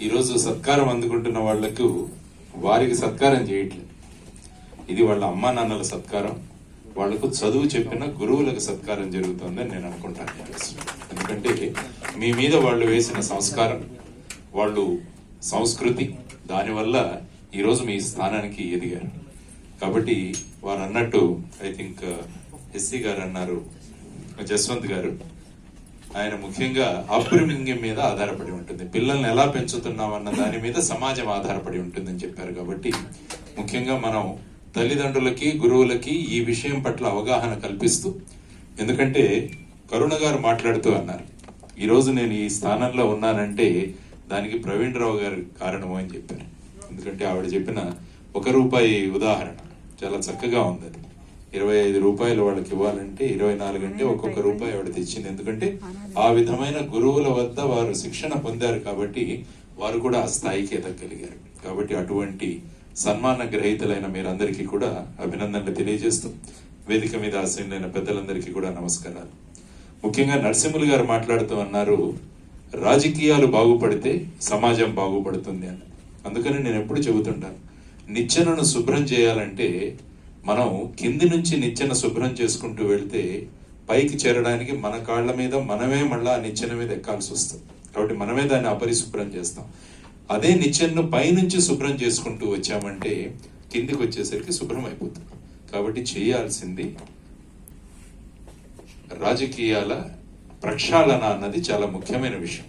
ఈరోజు సత్కారం అందుకుంటున్న వాళ్లకు వారికి సత్కారం చేయట్లేదు. ఇది వాళ్ళ అమ్మా నాన్నల సత్కారం, వాళ్లకు చదువు చెప్పిన గురువులకు సత్కారం జరుగుతుందని నేను అనుకుంటాను. ఎందుకంటే మీ మీద వాళ్ళు వేసిన సంస్కారం, వాళ్ళు సంస్కృతి, దానివల్ల ఈరోజు మీ స్థానానికి ఎదిగారు. కాబట్టి వారు అన్నట్టు ఐ థింక్ ఎస్సీ గారు అన్నారు, జస్వంత్ గారు, ఆయన ముఖ్యంగా అప్బ్రింగింగ్ మీద ఆధారపడి ఉంటుంది. పిల్లల్ని ఎలా పెంచుతున్నామన్న దాని మీద సమాజం ఆధారపడి ఉంటుందని చెప్పారు. కాబట్టి ముఖ్యంగా మనం తల్లిదండ్రులకి, గురువులకి ఈ విషయం పట్ల అవగాహన కల్పిస్తూ, ఎందుకంటే కరుణ గారు మాట్లాడుతూ అన్నారు, ఈరోజు నేను ఈ స్థానంలో ఉన్నానంటే దానికి ప్రవీణ్ రావు గారి కారణము అని చెప్పారు. ఎందుకంటే ఆవిడ చెప్పిన ₹1 ఉదాహరణ చాలా చక్కగా ఉంది. అది 25 రూపాయలు వాళ్ళకి ఇవ్వాలంటే 24 అంటే ఒక్కొక్క రూపాయి ఆవిడ తెచ్చింది. ఎందుకంటే ఆ విధమైన గురువుల వద్ద వారు శిక్షణ పొందారు కాబట్టి వారు కూడా ఆ స్థాయికి ఎదగలిగారు. కాబట్టి అటువంటి సన్మాన గ్రహీతలైన మీరందరికీ కూడా అభినందనలు తెలియజేస్తూ, వేదిక మీద ఆసీనులైన పెద్దలందరికీ కూడా నమస్కారాలు. ముఖ్యంగా నరసింహులు గారు మాట్లాడుతూ అన్నారు, రాజకీయాలు బాగుపడితే సమాజం బాగుపడుతుంది అని. అందుకని నేను ఎప్పుడు చెబుతుంటాను, నిచ్చెనను శుభ్రం చేయాలంటే మనం కింది నుంచి నిచ్చెన శుభ్రం చేసుకుంటూ వెళ్తే పైకి చేరడానికి మన కాళ్ళ మీద మనమే మళ్ళా నిచ్చెన మీద ఎక్కాల్సి వస్తుంది. కాబట్టి మనమే దాన్ని అపరిశుభ్రం చేస్తాం. అదే నిచ్చెనను పైనుంచి శుభ్రం చేసుకుంటూ వచ్చామంటే కిందికి వచ్చేసరికి శుభ్రం అయిపోతుంది. కాబట్టి చేయాల్సింది రాజకీయాల ప్రక్షాళన అన్నది చాలా ముఖ్యమైన విషయం.